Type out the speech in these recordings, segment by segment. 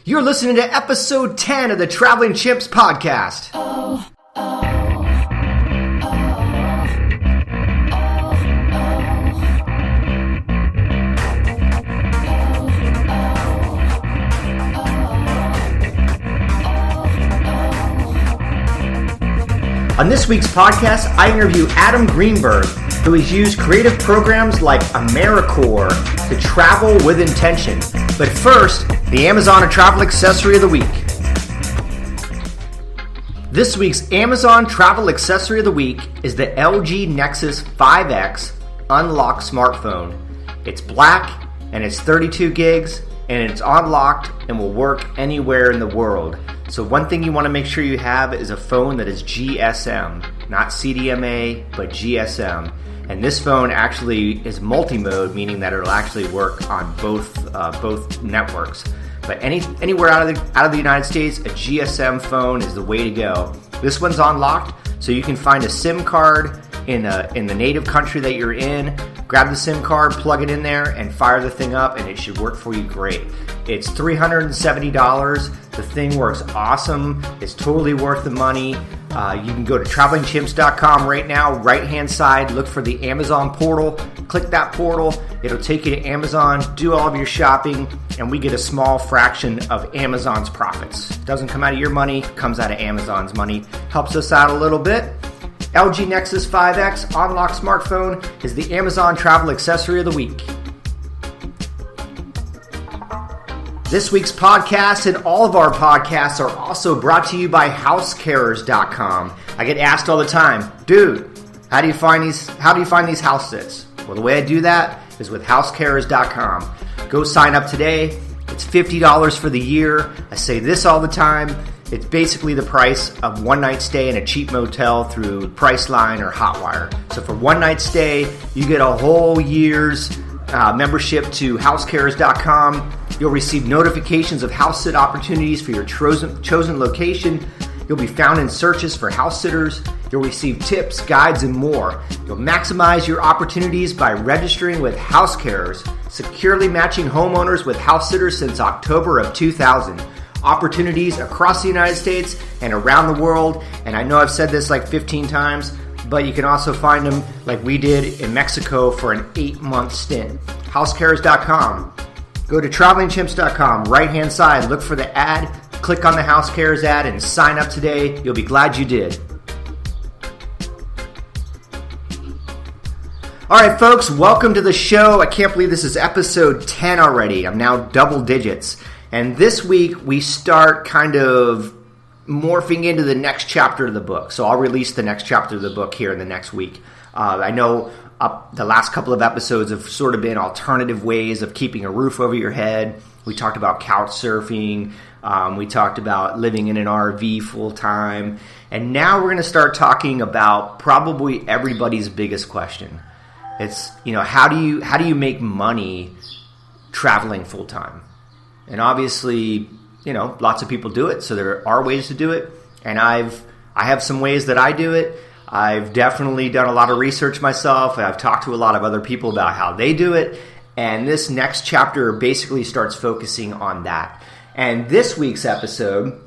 You're listening to episode 10 of the Traveling Chimps podcast. On this week's podcast, I interview Adam Greenberg, who has used creative programs like AmeriCorps to travel with intention. But first, the Amazon Travel Accessory of the Week. This week's Amazon Travel Accessory of the Week is the LG Nexus 5X unlocked smartphone. It's black and it's 32 gigs and it's unlocked and will work anywhere in the world. So one thing you want to make sure you have is a phone that is GSM, not CDMA, but GSM. And this phone actually is multi-mode, meaning that it'll actually work on both networks. But anywhere out of the United States, a GSM phone is the way to go. This one's unlocked, so you can find a SIM card in the native country that you're in. Grab the SIM card, plug it in there, and fire the thing up, and it should work for you great. It's $370. The thing works awesome. It's totally worth the money. You can go to travelingchimps.com right now, right-hand side, look for the Amazon portal, click that portal, it'll take you to Amazon, do all of your shopping, and we get a small fraction of Amazon's profits. Doesn't come out of your money, comes out of Amazon's money. Helps us out a little bit. LG Nexus 5X unlocked smartphone is the Amazon Travel Accessory of the Week. This week's podcast and all of our podcasts are also brought to you by housecarers.com. I get asked all the time, dude, how do you find these house sits? Well, the way I do that is with housecarers.com. Go sign up today. It's $50 for the year. I say this all the time. It's basically the price of one night stay in a cheap motel through Priceline or Hotwire. So for one night stay, you get a whole year's membership to housecarers.com. You'll receive notifications of house sit opportunities for your chosen location. You'll be found in searches for house sitters. You'll receive tips, guides, and more. You'll maximize your opportunities by registering with House Carers, securely matching homeowners with house sitters since October of 2000. Opportunities across the United States and around the world. And I know I've said this like 15 times, but you can also find them like we did in Mexico for an 8-month stint. housecarers.com. Go to travelingchimps.com, right-hand side, look for the ad, click on the House Carers ad, and sign up today. You'll be glad you did. All right, folks, welcome to the show. I can't believe this is episode 10 already. I'm now double digits. And this week, we start kind of morphing into the next chapter of the book. So I'll release the next chapter of the book here in the next week. I know the last couple of episodes have sort of been alternative ways of keeping a roof over your head. We talked about couch surfing. We talked about living in an RV full time. And now we're going to start talking about probably everybody's biggest question. It's, how do you make money traveling full time? And obviously, lots of people do it. So there are ways to do it. And I have some ways that I do it. I've definitely done a lot of research myself. I've talked to a lot of other people about how they do it. And this next chapter basically starts focusing on that. And this week's episode,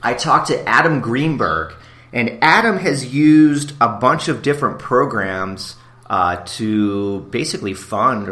I talked to Adam Greenberg. And Adam has used a bunch of different programs to basically fund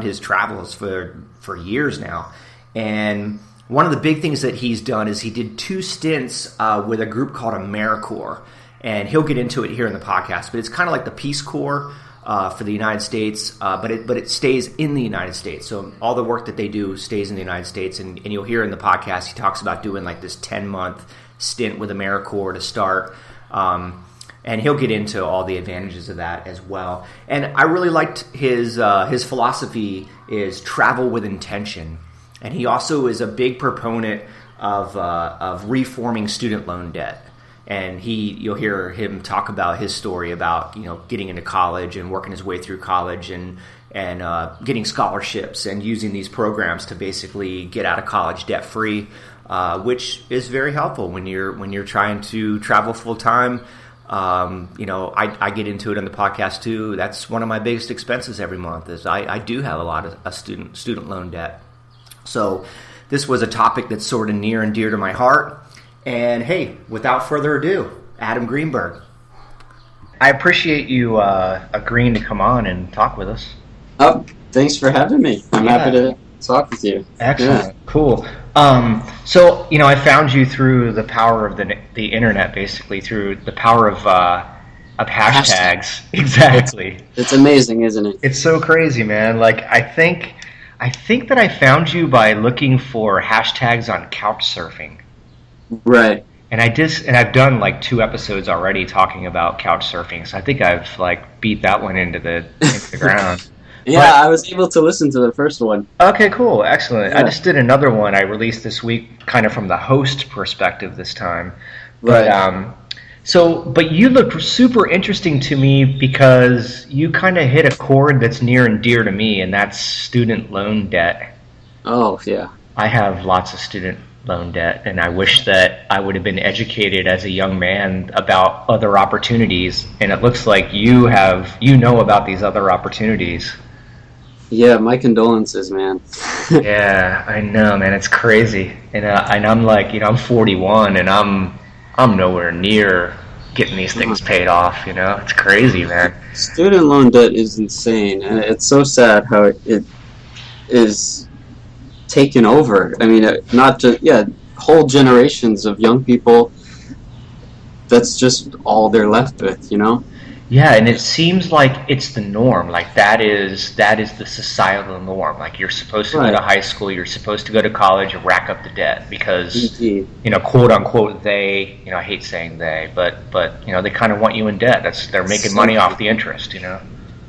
his travels for years now. And one of the big things that he's done is he did 2 stints with a group called AmeriCorps. And he'll get into it here in the podcast, but it's kind of like the Peace Corps for the United States, but it stays in the United States. So all the work that they do stays in the United States, and you'll hear in the podcast he talks about doing like this 10-month stint with AmeriCorps to start, and he'll get into all the advantages of that as well. And I really liked his philosophy is travel with intention, and he also is a big proponent of reforming student loan debt. And you'll hear him talk about his story about, getting into college and working his way through college and getting scholarships and using these programs to basically get out of college debt free, which is very helpful when you're trying to travel full time. I get into it on the podcast too. That's one of my biggest expenses every month is I do have a lot of student loan debt. So this was a topic that's sort of near and dear to my heart. And hey, without further ado, Adam Greenberg. I appreciate you agreeing to come on and talk with us. Oh, thanks for having me. I'm happy to talk with you. Excellent. Cool. So, I found you through the power of the internet, basically, through the power of hashtags. Exactly. It's amazing, isn't it? It's so crazy, man. Like, I think that I found you by looking for hashtags on couch surfing. Right. And I've done like 2 episodes already talking about couch surfing, so I think I've like beat that one into the ground. Yeah, but I was able to listen to the first one. Okay, cool, excellent. Yeah. I just did another one I released this week, kind of from the host perspective this time. Right. But you look super interesting to me because you kind of hit a chord that's near and dear to me, and that's student loan debt. Oh, yeah. I have lots of student loan debt, and I wish that I would have been educated as a young man about other opportunities, and it looks like you know about these other opportunities. Yeah, my condolences, man. Yeah, I know, man. It's crazy, and I'm like, I'm 41, and I'm nowhere near getting these things paid off. It's crazy, man. Student loan debt is insane, and it's so sad how it is taken over. I mean, not just whole generations of young people. That's just all they're left with, Yeah, and it seems like it's the norm. Like that is the societal norm. Like you're supposed to go to high school, you're supposed to go to college and rack up the debt because quote unquote they. I hate saying they, but they kind of want you in debt. They're making money off the interest.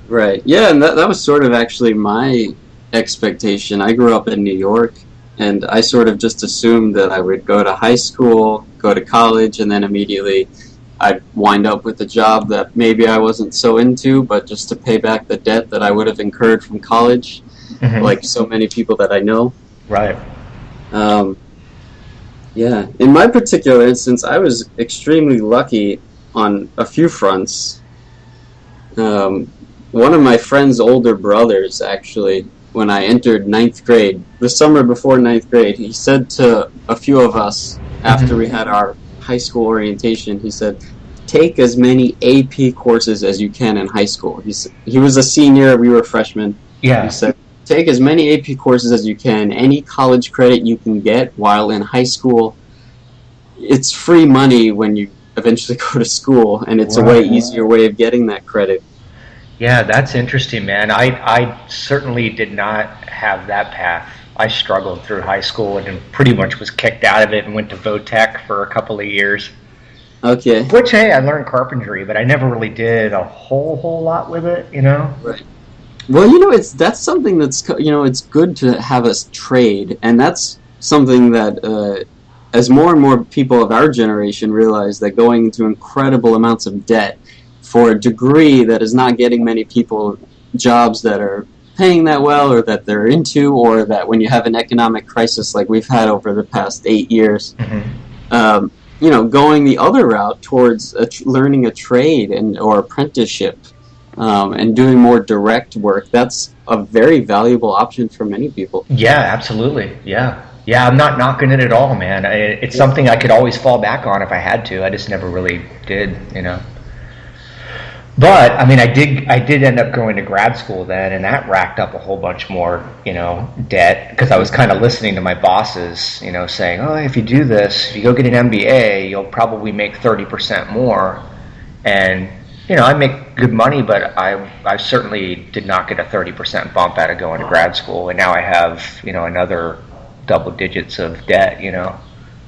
Right. Yeah, and that was sort of actually my expectation. I grew up in New York, and I sort of just assumed that I would go to high school, go to college, and then immediately I'd wind up with a job that maybe I wasn't so into, but just to pay back the debt that I would have incurred from college, like so many people that I know. Right. Yeah. In my particular instance, I was extremely lucky on a few fronts. One of my friend's older brothers, actually, when I entered 9th grade, the summer before 9th grade, he said to a few of us after we had our high school orientation, he said, take as many AP courses as you can in high school. He was a senior, we were freshmen. Yeah. He said, take as many AP courses as you can, any college credit you can get while in high school. It's free money when you eventually go to school, and it's a way easier way of getting that credit. Yeah, that's interesting, man. I certainly did not have that path. I struggled through high school and pretty much was kicked out of it and went to Votech for a couple of years. Okay. Which, hey, I learned carpentry, but I never really did a whole lot with it, Right. Well, that's something that's, it's good to have a trade, and that's something that, as more and more people of our generation realize that going into incredible amounts of debt for a degree that is not getting many people jobs that are paying that well or that they're into, or that when you have an economic crisis like we've had over the past 8 years, going the other route towards learning a trade or apprenticeship and doing more direct work, that's a very valuable option for many people. Yeah, absolutely. Yeah, I'm not knocking it at all, man. It's something I could always fall back on if I had to. I just never really did, But I mean, I did end up going to grad school then, and that racked up a whole bunch more, debt, because I was kind of listening to my bosses, saying, oh, if you do this, if you go get an MBA, you'll probably make 30% more. And I make good money, but I certainly did not get a 30% bump out of going to grad school, and now I have another double digits of debt.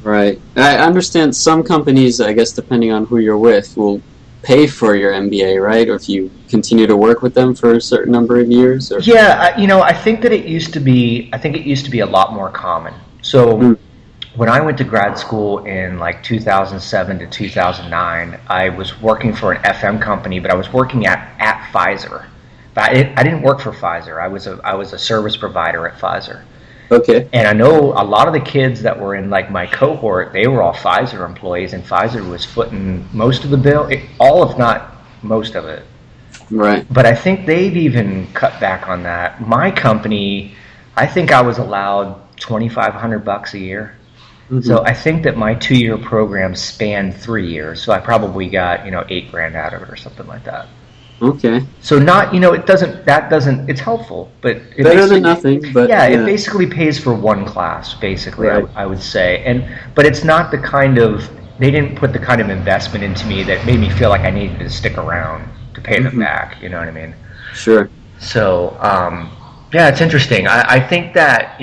Right. I understand some companies, I guess, depending on who you're with, will pay for your MBA, right? Or if you continue to work with them for a certain number of years? Or? Yeah, I think that it used to be a lot more common. So when I went to grad school in like 2007 to 2009, I was working for an FM company, but I was working at Pfizer. But I didn't work for Pfizer. I was a service provider at Pfizer. Okay. And I know a lot of the kids that were in like my cohort, they were all Pfizer employees, and Pfizer was footing most of the bill, all if not most of it. Right. But I think they've even cut back on that. My company, I think I was allowed $2,500 a year. So I think that my 2-year program spanned 3 years. So I probably got, $8,000 out of it or something like that. Okay. So not, it's helpful, but it better than nothing. But yeah, it basically pays for one class, basically, right. I would say. But it's not the kind of, they didn't put the kind of investment into me that made me feel like I needed to stick around to pay them back. You know what I mean? Sure. So, yeah, it's interesting. I think that,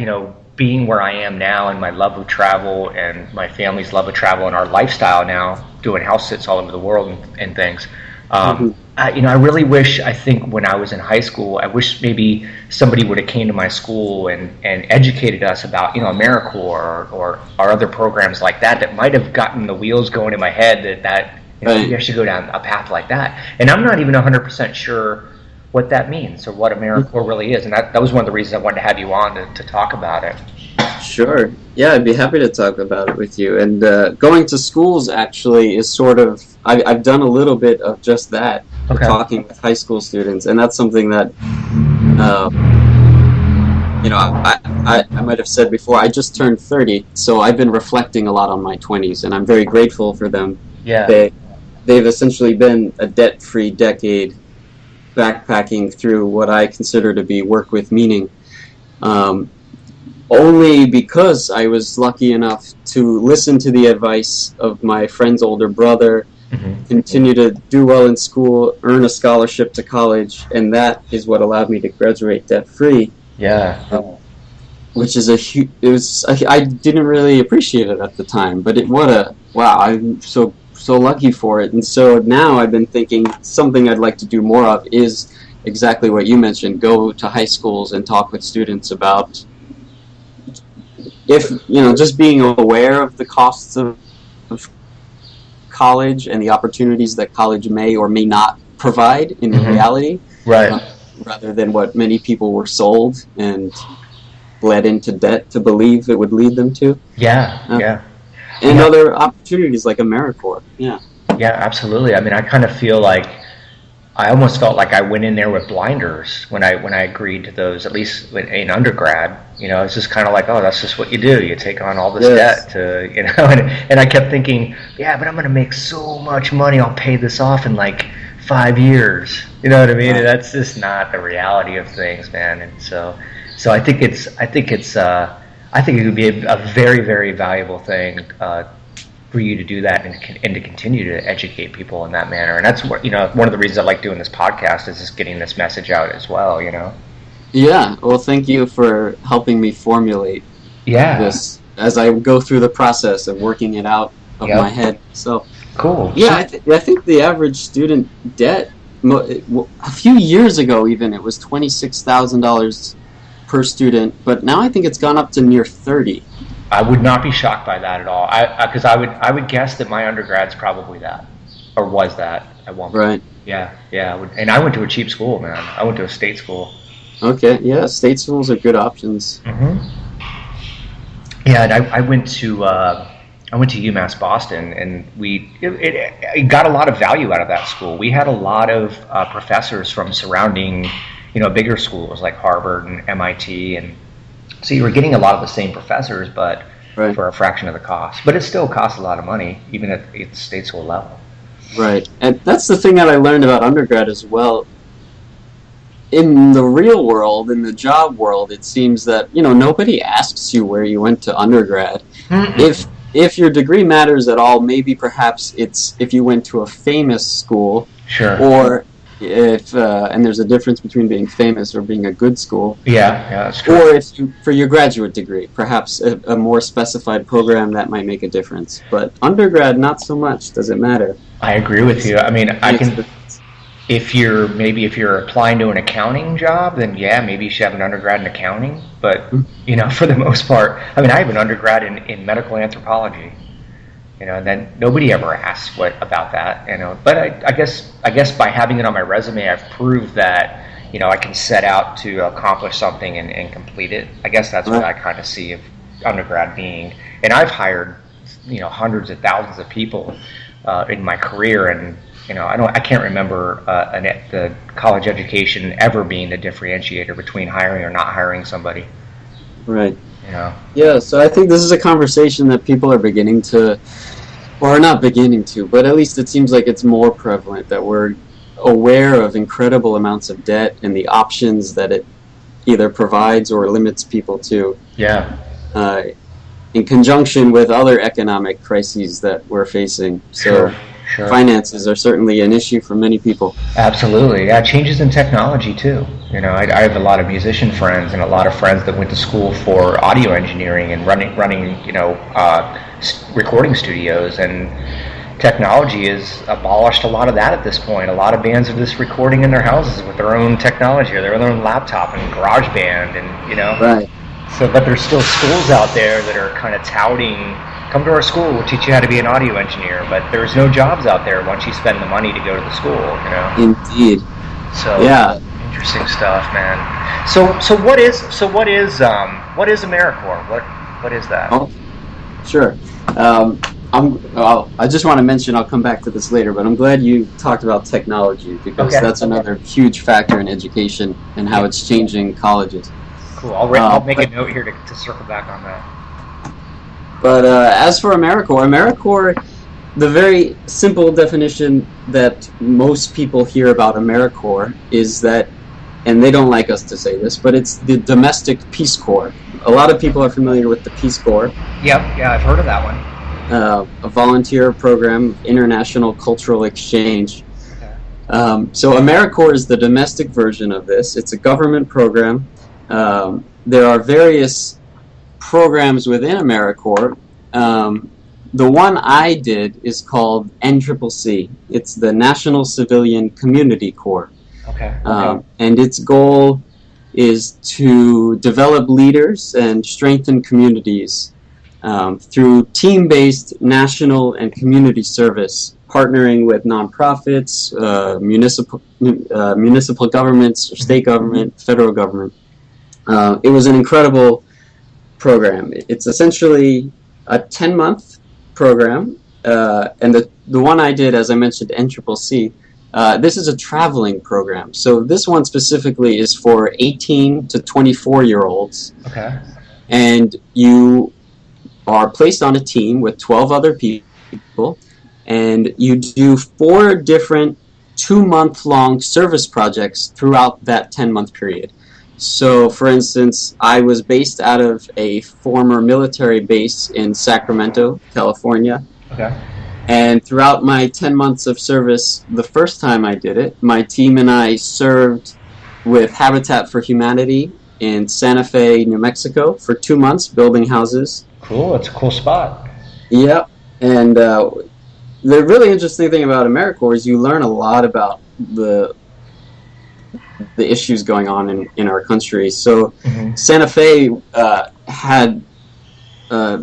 being where I am now and my love of travel and my family's love of travel and our lifestyle now, doing house sits all over the world and things, I really wish, I think when I was in high school, I wish maybe somebody would have came to my school and educated us about, AmeriCorps or other programs like that might have gotten the wheels going in my head that maybe I should go down a path like that. And I'm not even 100% sure what that means or what AmeriCorps really is. And that was one of the reasons I wanted to have you on to talk about it. Sure. Yeah, I'd be happy to talk about it with you. And going to schools actually is sort of, I've done a little bit of just that, talking with high school students. And that's something that, I might have said before, I just turned 30, so I've been reflecting a lot on my 20s, and I'm very grateful for them. Yeah. They've essentially been a debt-free decade backpacking through what I consider to be work with meaning. Only because I was lucky enough to listen to the advice of my friend's older brother, continue to do well in school, earn a scholarship to college, and that is what allowed me to graduate debt-free. Yeah. Which is I didn't really appreciate it at the time, but I'm so lucky for it. And so now I've been thinking something I'd like to do more of is exactly what you mentioned, go to high schools and talk with students about just being aware of the costs of college and the opportunities that college may or may not provide in reality. Right. Rather than what many people were sold and led into debt to believe it would lead them to. Yeah. And other opportunities like AmeriCorps. Yeah. Yeah, absolutely. I mean, I kind of feel like I almost felt like I went in there with blinders when I agreed to those, at least in undergrad. It's just kind of like, oh, that's just what you do. You take on all this debt to, and I kept thinking, yeah, but I'm going to make so much money. I'll pay this off in like 5 years. You know what I mean? Right. And that's just not the reality of things, man. And so I think it would be a very, very valuable thing for you to do that and to continue to educate people in that manner. And that's what, one of the reasons I like doing this podcast is just getting this message out as well, Yeah. Well, thank you for helping me formulate this as I go through the process of working it out of my head. So cool. Yeah, I think the average student debt, a few years ago even, it was $26,000 per student, but now I think it's gone up to near 30. I would not be shocked by that at all. Because I would guess that my undergrad's probably that, or was that at one point. Right. Yeah. And I went to a cheap school, man. I went to a state school. Okay. Yeah, state schools are good options. Yeah, and I went to UMass Boston, and it got a lot of value out of that school. We had a lot of professors from surrounding, bigger schools like Harvard and MIT, and so you were getting a lot of the same professors, but for a fraction of the cost. But it still costs a lot of money, even at the state school level. Right, and that's the thing that I learned about undergrad as well. In the real world, in the job world, it seems that nobody asks you where you went to undergrad. If your degree matters at all, maybe perhaps it's if you went to a famous school, or if and there's a difference between being famous or being a good school. Yeah, that's true. Or if for your graduate degree, perhaps a more specified program that might make a difference. But undergrad, not so much. Does it matter? I agree with you. I mean, if you're applying to an accounting job, then maybe you should have an undergrad in accounting. But for the most part, I mean, I have an undergrad in medical anthropology. And then nobody ever asks about that. But I guess by having it on my resume, I've proved that I can set out to accomplish something and complete it. I guess that's what I kind of see of undergrad being. And I've hired hundreds of thousands of people in my career, and I can't remember the college education ever being the differentiator between hiring or not hiring somebody. Right. You know. Yeah, so I think this is a conversation that people are beginning to, or not beginning to, but at least it seems like it's more prevalent, that we're aware of incredible amounts of debt and the options that it either provides or limits people to. Yeah. In conjunction with other economic crises that we're facing. So Sure. finances are certainly an issue for many people. Absolutely. Yeah, changes in technology too. You know, I have a lot of musician friends and a lot of friends that went to school for audio engineering and running recording studios, and technology has abolished a lot of that at this point. A lot of bands are just recording in their houses with their own technology or their own laptop and GarageBand, and, you know. Right. So, but there's still schools out there that are kind of touting, come to our school, we'll teach you how to be an audio engineer, but there's no jobs out there once you spend the money to go to the school, you know. Indeed. So yeah, interesting stuff, man. So what is AmeriCorps? What is that? Oh, sure. I just want to mention, I'll come back to this later, but I'm glad you talked about technology, because that's another huge factor in education and how it's changing colleges. Cool. I'll make a note here to circle back on that. But as for AmeriCorps, the very simple definition that most people hear about AmeriCorps is that, and they don't like us to say this, but it's the domestic Peace Corps. A lot of people are familiar with the Peace Corps. Yep, yeah, I've heard of that one. A volunteer program of international cultural exchange. Okay. So AmeriCorps is the domestic version of this. It's a government program. There are various programs within AmeriCorps. The one I did is called NCCC. It's the National Civilian Community Corps. Okay. And its goal is to develop leaders and strengthen communities through team-based national and community service, partnering with nonprofits, municipal governments, or state government, federal government. It was an incredible program. It's essentially a 10-month program, and the one I did, as I mentioned, NCCC, this is a traveling program. So this one specifically is for 18 to 24-year-olds. Okay. And you are placed on a team with 12 other people, and you do 4 different 2-month-long service projects throughout that 10-month period. So, for instance, I was based out of a former military base in Sacramento, California. Okay. And throughout my 10 months of service, the first time I did it, my team and I served with Habitat for Humanity in Santa Fe, New Mexico for 2 months, building houses. Cool, it's a cool spot. Yep. And the really interesting thing about AmeriCorps is you learn a lot about the issues going on in our country. So Santa Fe had,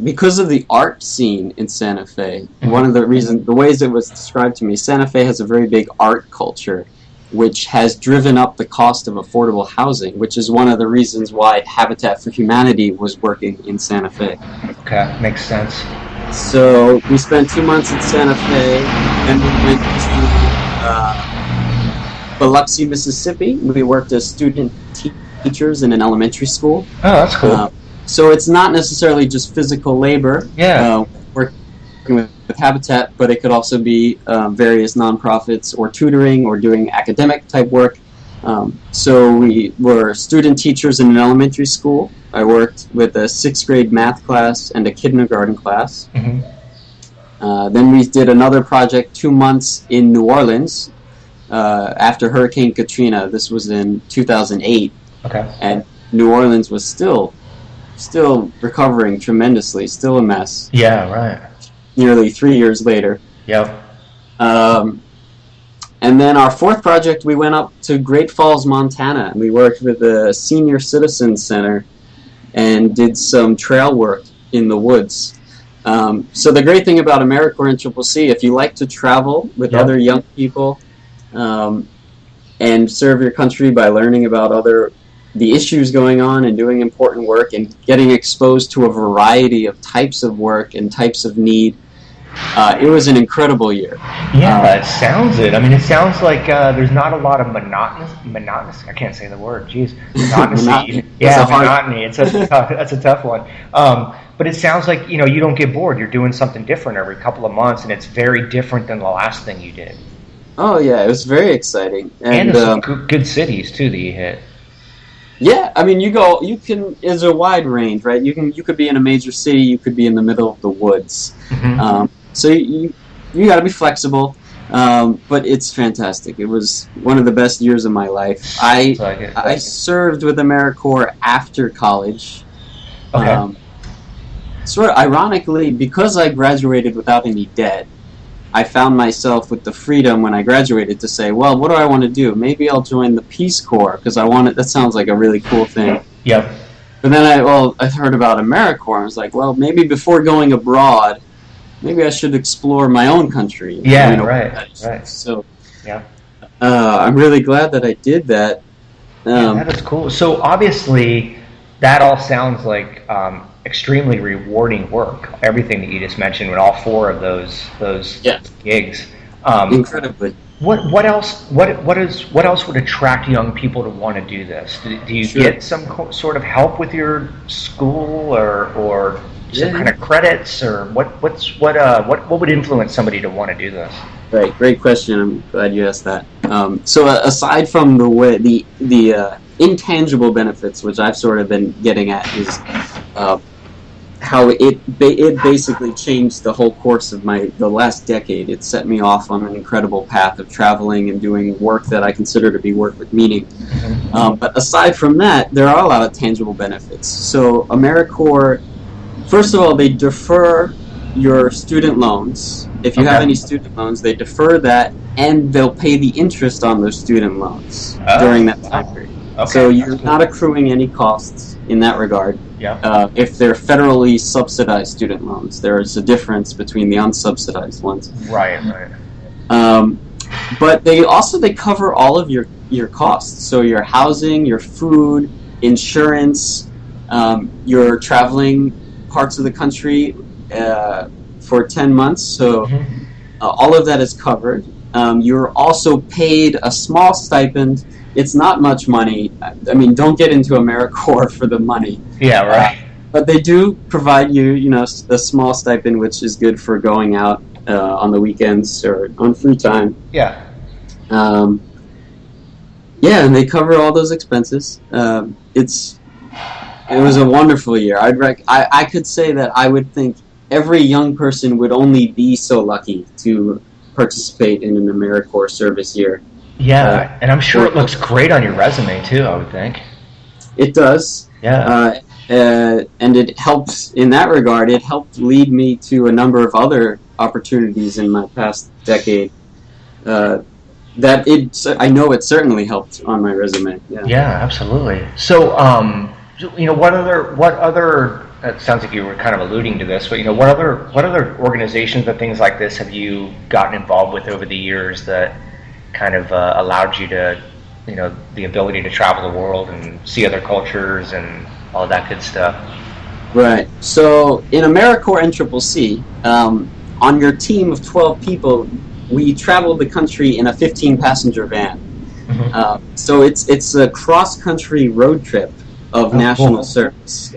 because of the art scene in Santa Fe, one of the ways it was described to me, Santa Fe has a very big art culture, which has driven up the cost of affordable housing, which is one of the reasons why Habitat for Humanity was working in Santa Fe. Okay, makes sense. So we spent 2 months in Santa Fe, and we went to Biloxi, Mississippi. We worked as student teachers in an elementary school. Oh, that's cool. So it's not necessarily just physical labor. Yeah. Working with Habitat, but it could also be various nonprofits or tutoring or doing academic type work. So we were student teachers in an elementary school. I worked with a 6th grade math class and a kindergarten class. Then we did another project 2 months in New Orleans after Hurricane Katrina. This was in 2008. Okay. And New Orleans was still recovering tremendously, still a mess. Yeah, right. Nearly 3 years later. Yep. And then our 4th project, we went up to Great Falls, Montana, and we worked with the Senior Citizens Center and did some trail work in the woods. So the great thing about AmeriCorps and CCC, if you like to travel with other young people and serve your country by learning about the issues going on and doing important work and getting exposed to a variety of types of work and types of need, it was an incredible year. Yeah, it sounds it. I mean, it sounds like there's not a lot of monotonous. I can't say the word. Jeez, monotony. Yeah, monotony. That's a tough one. But it sounds like you don't get bored. You're doing something different every couple of months, and it's very different than the last thing you did. Oh yeah, it was very exciting, and there's some good cities too that you hit. Yeah, I mean, there's a wide range, right? You could be in a major city, you could be in the middle of the woods. Mm-hmm. So you got to be flexible, but it's fantastic. It was one of the best years of my life. I served with AmeriCorps after college. Okay. Sort of ironically, because I graduated without any debt, I found myself with the freedom when I graduated to say, well, what do I want to do? Maybe I'll join the Peace Corps because that sounds like a really cool thing. Yep. But then I heard about AmeriCorps and I was like, well, maybe before going abroad, maybe I should explore my own country. Yeah, right. So, yeah. I'm really glad that I did that. That is cool. So obviously, that all sounds like extremely rewarding work. Everything that you just mentioned with all four of those gigs. Incredibly. What else would attract young people to want to do this? Do you get some sort of help with your school or some kind of credits, or what would influence somebody to want to do this? Right, great question. I'm glad you asked that. So aside from the intangible benefits, which I've sort of been getting at, is how it basically changed the whole course of the last decade. It set me off on an incredible path of traveling and doing work that I consider to be work with meaning. But aside from that, there are a lot of tangible benefits. So AmeriCorps, first of all, they defer your student loans. If you have any student loans, they defer that, and they'll pay the interest on those student loans during that time period. Okay. So you're not accruing any costs in that regard. Yeah. If they're federally subsidized student loans, there is a difference between the unsubsidized ones. Right. But they cover all of your costs. So your housing, your food, insurance, you're traveling parts of the country for 10 months. So all of that is covered. You're also paid a small stipend. It's not much money. I mean, don't get into AmeriCorps for the money. Yeah, right. But they do provide you, a small stipend, which is good for going out on the weekends or on free time. Yeah. And they cover all those expenses. It was a wonderful year. I could say that I would think every young person would only be so lucky to participate in an AmeriCorps service year. Yeah, and I'm sure it looks great on your resume too, I would think. It does. Yeah. And it helps in that regard. It helped lead me to a number of other opportunities in my past decade. I know it certainly helped on my resume. Yeah, absolutely. So, what other? It sounds like you were kind of alluding to this, but what other organizations and things like this have you gotten involved with over the years that kind of allowed you to, the ability to travel the world and see other cultures and all that good stuff? Right. So in AmeriCorps NCCC, on your team of 12 people, we traveled the country in a 15-passenger van. So it's a cross-country road trip of national service.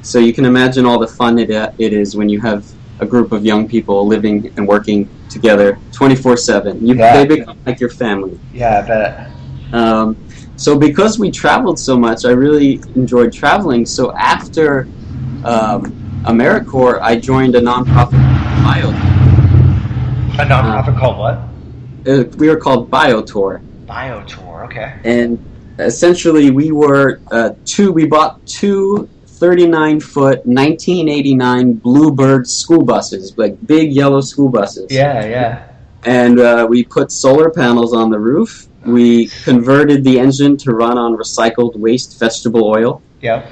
So you can imagine all the fun it is when you have a group of young people living and working together 24/7. They become like your family. Yeah, I bet. So because we traveled so much, I really enjoyed traveling. So after AmeriCorps, I joined a nonprofit called BioTour. A nonprofit called what? We were called BioTour. BioTour, okay. And essentially we bought two 39-foot 1989 Bluebird school buses, like big yellow school buses. Yeah. And we put solar panels on the roof. We converted the engine to run on recycled waste vegetable oil. Yeah.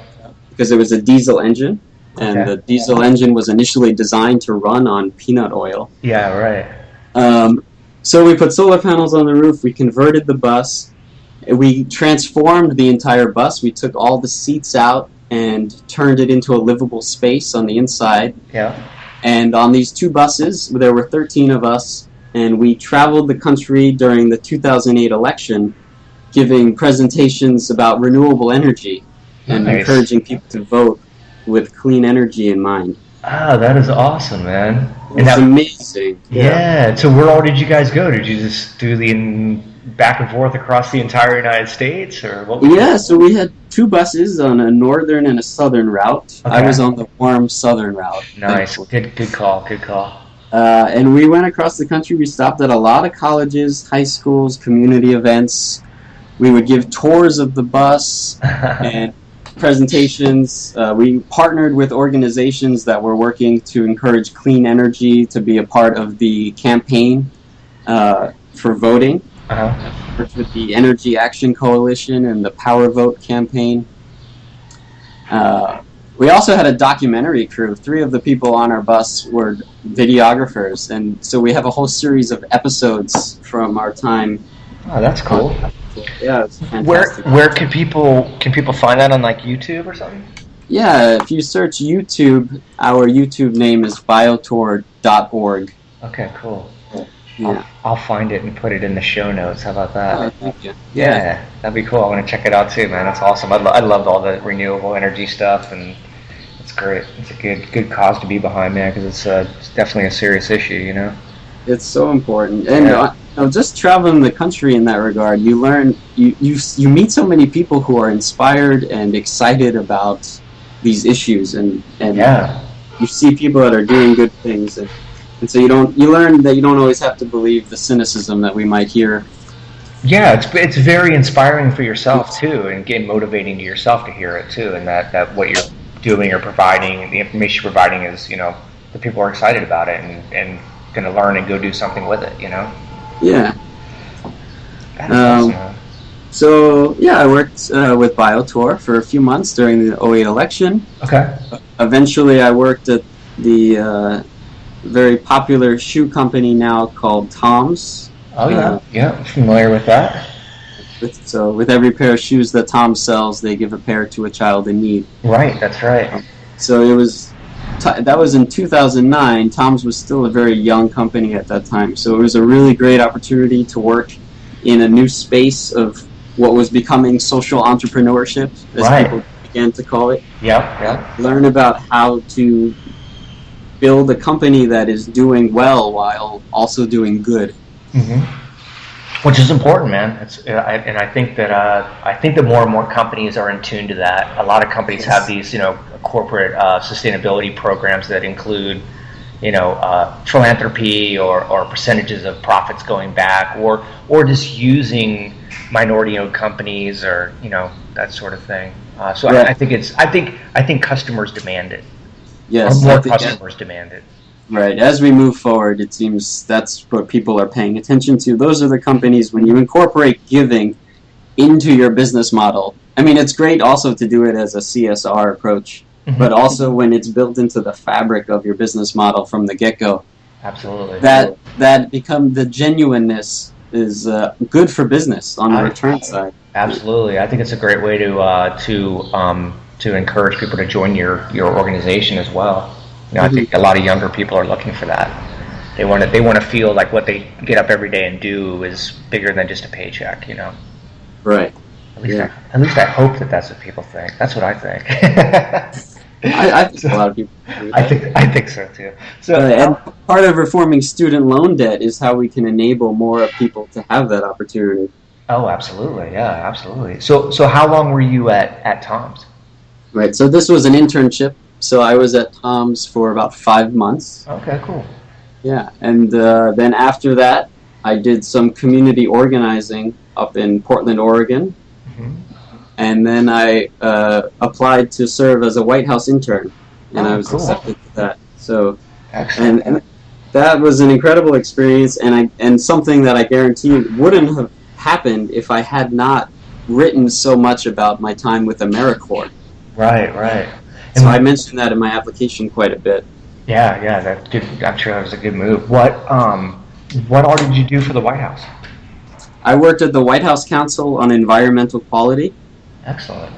Because it was a diesel engine, and the diesel engine was initially designed to run on peanut oil. Yeah, right. So we put solar panels on the roof. We converted the bus. We transformed the entire bus. We took all the seats out and turned it into a livable space on the inside. Yeah. And on these 2 buses, there were 13 of us, and we traveled the country during the 2008 election, giving presentations about renewable energy and encouraging people to vote with clean energy in mind. Ah, that is awesome, man. It's amazing. Yeah. So where all did you guys go? Did you just do the back and forth across the entire United States, or what? Yeah, so we had 2 buses on a northern and a southern route. Okay. I was on the warm southern route. Nice. Good call. And we went across the country. We stopped at a lot of colleges, high schools, community events. We would give tours of the bus and presentations. We partnered with organizations that were working to encourage clean energy to be a part of the campaign for voting. Worked with the Energy Action Coalition and the Power Vote campaign. We also had a documentary crew. 3 of the people on our bus were videographers, and so we have a whole series of episodes from our time. Oh, that's cool. Yeah, it's fantastic. Where can people find that on like YouTube or something? Yeah, if you search YouTube, our YouTube name is biotour.org. Okay, cool. Yeah. I'll find it and put it in the show notes. How about that? Oh, thank you. Yeah, that'd be cool. I want to check it out too, man. That's awesome. I love all the renewable energy stuff, and it's great. It's a good cause to be behind, man, because it's definitely a serious issue, you know? It's so important. And just traveling the country in that regard, you learn, you meet so many people who are inspired and excited about these issues, and you see people that are doing good things, and so you learn that you don't always have to believe the cynicism that we might hear. Yeah, it's very inspiring for yourself too, and again motivating to yourself to hear it too, and that what you're doing or providing, the information you're providing is, you know, the people are excited about it and going to learn and go do something with it, you know. Yeah. That is awesome. So yeah, I worked with BioTour for a few months during the 2008 election. Okay. Eventually, I worked at the very popular shoe company now called Tom's. Oh yeah, familiar with that. With every pair of shoes that Tom sells, they give a pair to a child in need. Right, that's right. So that was in 2009. Tom's was still a very young company at that time, so it was a really great opportunity to work in a new space of what was becoming social entrepreneurship, as people began to call it. Yeah. Learn about how to build a company that is doing well while also doing good. Mm-hmm. Which is important, man. I think that more and more companies are in tune to that. A lot of companies have these, you know, corporate sustainability programs that include, you know, philanthropy or percentages of profits going back, or just using minority-owned companies, or, you know, that sort of thing. So I think customers demand it. Yes, or more customers demand it. Right. As we move forward, it seems that's what people are paying attention to. Those are the companies, when you incorporate giving into your business model. I mean, it's great also to do it as a CSR approach, but also when it's built into the fabric of your business model from the get-go. Absolutely. That become the genuineness is good for business on the return side. Absolutely. I think it's a great way to encourage people to join your organization as well. You know, I think a lot of younger people are looking for that. They want to feel like what they get up every day and do is bigger than just a paycheck, you know. Right. At least I hope that that's what people think. That's what I think. I think a lot of people do. I think so too. So and part of reforming student loan debt is how we can enable more people to have that opportunity. Oh, absolutely. Yeah, absolutely. So how long were you at Tom's? Right. So this was an internship. So I was at Tom's for about 5 months. Okay, cool. Yeah, and then after that, I did some community organizing up in Portland, Oregon. Mm-hmm. And then I applied to serve as a White House intern, and I was accepted for that. So, and that was an incredible experience, and something that I guarantee wouldn't have happened if I had not written so much about my time with AmeriCorps. Right. So I mentioned that in my application quite a bit. Yeah, that's good. I'm sure that was a good move. What all did you do for the White House? I worked at the White House Council on Environmental Quality. Excellent.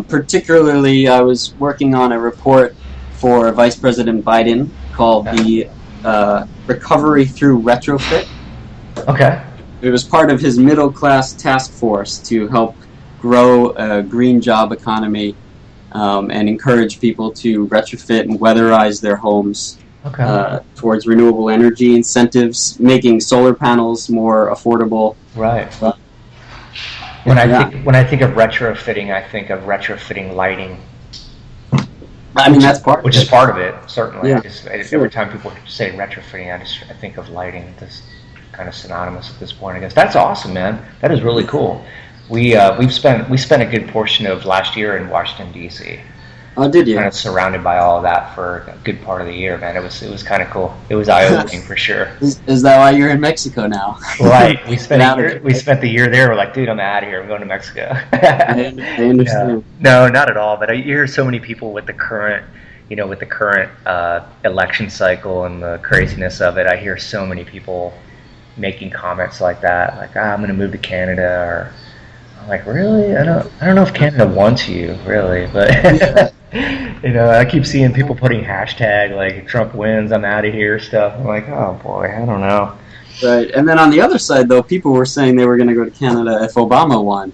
Particularly, I was working on a report for Vice President Biden called the Recovery Through Retrofit. Okay. It was part of his middle-class task force to help grow a green job economy and encourage people to retrofit and weatherize their homes towards renewable energy incentives, making solar panels more affordable. Right. When I think of retrofitting, I think of retrofitting lighting. I mean, that's part which of is part of it, certainly. Yeah, Every time people say retrofitting, I think of lighting. This kind of synonymous at this point, I guess. That's awesome, man. That is really cool. We spent a good portion of last year in Washington, D.C. Oh, did you? Kind of surrounded by all of that for a good part of the year, man. It was kind of cool. It was eye-opening for sure. Is that why you're in Mexico now? Right. We spent the year there. We're like, dude, I'm out of here. I'm going to Mexico. I understand. No, not at all. But I hear so many people with the current election cycle and the craziness of it. I hear so many people making comments like that, like, I'm going to move to Canada, or I'm like, really? I don't know if Canada wants you, really, but I keep seeing people putting hashtag like Trump wins, I'm out of here stuff. I'm like, oh boy, I don't know. Right, and then on the other side, though, people were saying they were going to go to Canada if Obama won.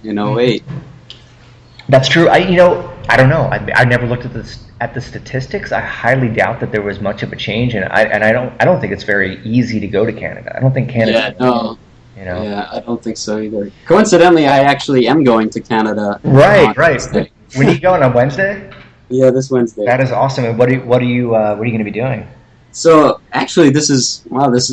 That's true. I don't know. I never looked at the statistics. I highly doubt that there was much of a change, and I don't think it's very easy to go to Canada. I don't think Canada. Yeah, no. Yeah, I don't think so either. Coincidentally, I actually am going to Canada. Right. When are you going, on Wednesday? Yeah, this Wednesday. That is awesome. And what are you going to be doing? So actually, this is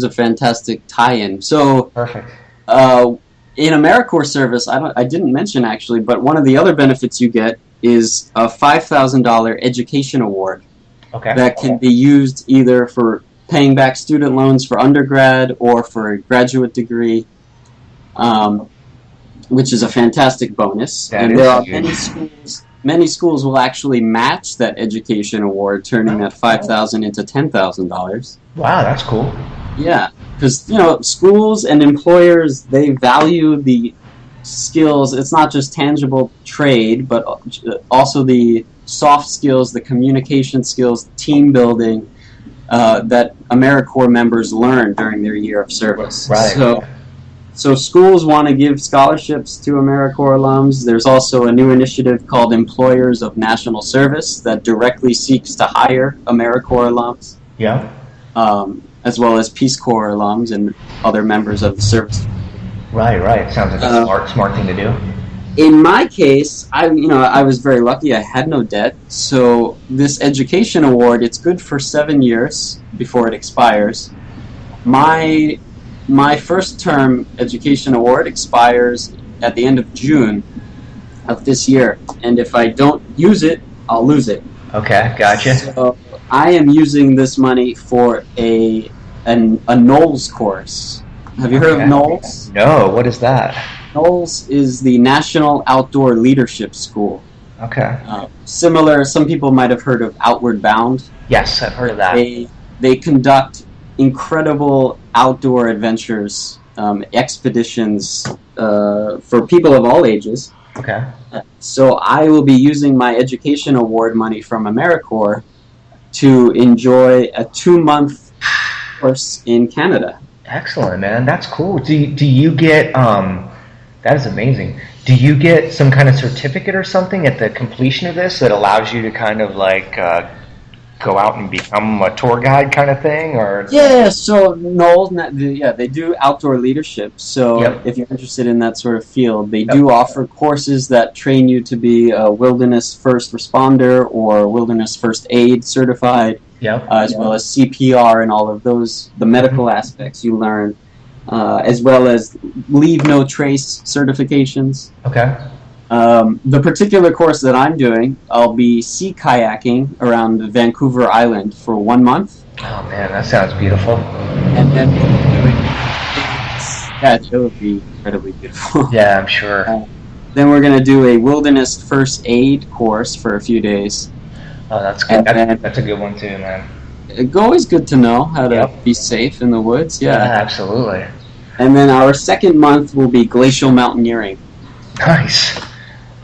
a fantastic tie-in. So perfect. In AmeriCorps service, I didn't mention actually, but one of the other benefits you get is a $5,000 education award. Okay. That can be used either for paying back student loans for undergrad or for a graduate degree, which is a fantastic bonus. And there are many schools will actually match that education award, turning that $5,000 into $10,000. Wow, that's cool. Yeah, because schools and employers, they value the skills. It's not just tangible trade, but also the soft skills, the communication skills, team building that AmeriCorps members learn during their year of service. Right. So schools want to give scholarships to AmeriCorps alums. There's also a new initiative called Employers of National Service that directly seeks to hire AmeriCorps alums. Yeah. As well as Peace Corps alums and other members of the service. Right. Sounds like a smart thing to do. In my case, I was very lucky. I had no debt. So this education award, it's good for 7 years before it expires. My first term education award expires at the end of June of this year. And if I don't use it, I'll lose it. Okay, gotcha. So I am using this money for a NOLS course. Have you heard of NOLS? No, what is that? NOLS is the National Outdoor Leadership School. Okay. Similar, some people might have heard of Outward Bound. Yes, I've heard of that. They conduct incredible outdoor adventures, expeditions for people of all ages. Okay. So I will be using my education award money from AmeriCorps to enjoy a 2-month course in Canada. Excellent, man. That's cool. Do you get that is amazing. Do you get some kind of certificate or something at the completion of this that allows you to kind of like go out and become a tour guide kind of thing, or? Yeah, so NOLS, they do outdoor leadership. So if you're interested in that sort of field, they do offer courses that train you to be a wilderness first responder or wilderness first aid certified, as well as CPR and all of those, the medical aspects you learn, as well as leave no trace certifications. Okay. The particular course that I'm doing, I'll be sea kayaking around Vancouver Island for 1 month. Oh man, that sounds beautiful. And then it will be incredibly beautiful. Yeah, I'm sure. Then we're going to do a wilderness first aid course for a few days. Oh, that's good. That's a good one too, man. It's always good to know how to be safe in the woods. Yeah, absolutely. And then our second month will be glacial mountaineering. Nice.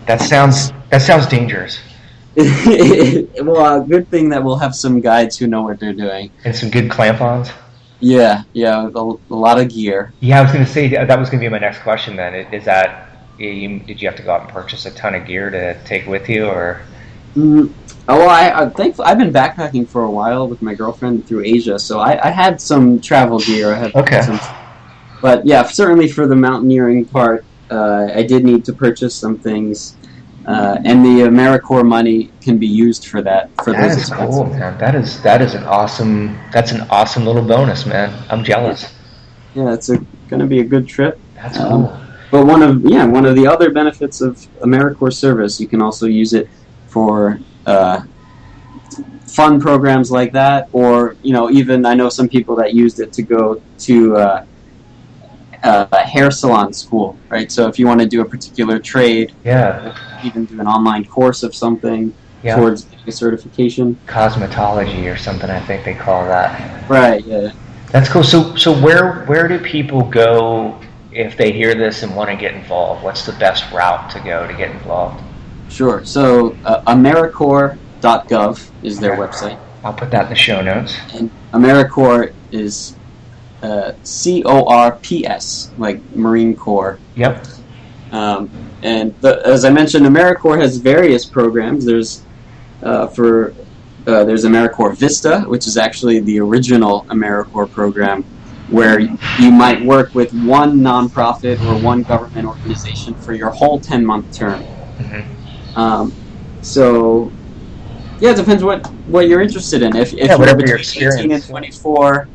That sounds dangerous. Well, good thing that we'll have some guides who know what they're doing. And some good clamp-ons? Yeah, a lot of gear. Yeah, I was going to say, that was going to be my next question then. Is that, did you have to go out and purchase a ton of gear to take with you, or? Well, I'm thankful. I've been backpacking for a while with my girlfriend through Asia, so I had some travel gear. I had some, but yeah, certainly for the mountaineering part, I did need to purchase some things, and the AmeriCorps money can be used for that. For That those is expenses. cool, man. That's an awesome little bonus, man. I'm jealous. Yeah, it's going to be a good trip. That's cool. But one of the other benefits of AmeriCorps service, you can also use it for fun programs like that, or even I know some people that used it to go to a hair salon school, right? So if you want to do a particular trade, even do an online course of something towards a certification, cosmetology or something, I think they call that. Right. Yeah. That's cool. So where do people go if they hear this and want to get involved? What's the best route to go to get involved? Sure. So AmeriCorps.gov is their website. I'll put that in the show notes. And AmeriCorps is CORPS, like Marine Corps. Yep. And as I mentioned, AmeriCorps has various programs. There's there's AmeriCorps Vista, which is actually the original AmeriCorps program, where you might work with one nonprofit or one government organization for your whole 10-month term. Mm-hmm. So, yeah, it depends what you're interested in. If you're whatever your between 18 experience. and 24,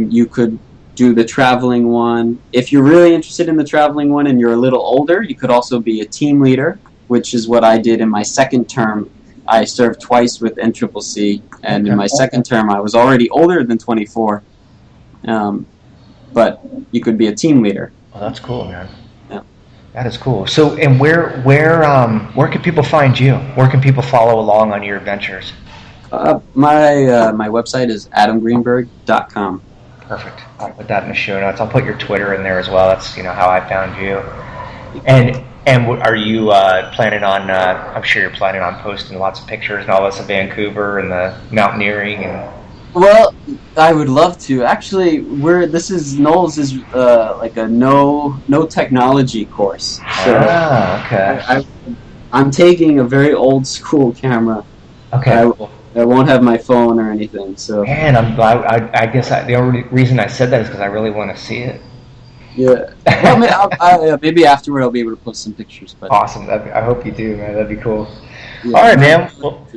you could do the traveling one. If you're really interested in the traveling one and you're a little older, you could also be a team leader, which is what I did in my second term. I served twice with NCCC, and in my second term, I was already older than 24. But you could be a team leader. Oh, that's cool, man. Yeah. That is cool. So, and where can people find you? Where can people follow along on your adventures? My website is adamgreenberg.com. Perfect. I'll put that in the show notes. I'll put your Twitter in there as well. That's how I found you. And are you planning on? I'm sure you're planning on posting lots of pictures and all this of Vancouver and the mountaineering and. Well, I would love to. Actually, NOLS is like a no technology course. So okay. I'm taking a very old school camera. Okay. I won't have my phone or anything. So. Man, I guess the only reason I said that is because I really want to see it. Yeah. Well, maybe afterward I'll be able to post some pictures. But awesome. I hope you do, man. That'd be cool. Yeah, all right, man. Well,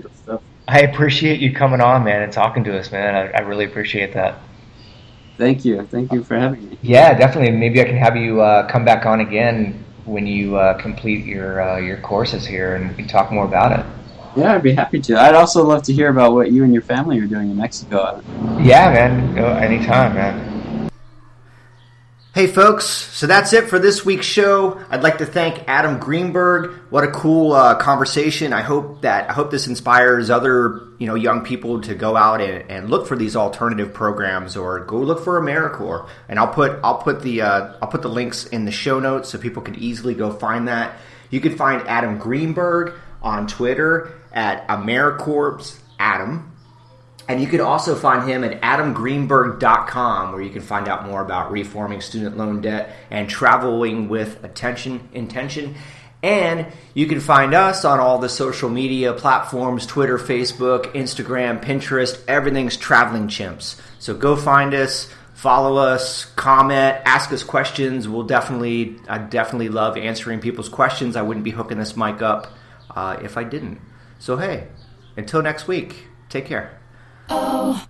I appreciate you coming on, man, and talking to us, man. I really appreciate that. Thank you for having me. Yeah, definitely. Maybe I can have you come back on again when you complete your courses here, and we can talk more about it. Yeah, I'd be happy to. I'd also love to hear about what you and your family are doing in Mexico. Yeah, man. Anytime, man. Hey folks, so that's it for this week's show. I'd like to thank Adam Greenberg. What a cool conversation. I hope this inspires other young people to go out and look for these alternative programs, or go look for AmeriCorps. And I'll put the links in the show notes so people can easily go find that. You can find Adam Greenberg on Twitter at AmeriCorps Adam. And you can also find him at adamgreenberg.com, where you can find out more about reforming student loan debt and traveling with intention. And you can find us on all the social media platforms: Twitter, Facebook, Instagram, Pinterest. Everything's Traveling Chimps. So go find us, follow us, comment, ask us questions. I definitely love answering people's questions. I wouldn't be hooking this mic up if I didn't. So hey, until next week, take care. Oh.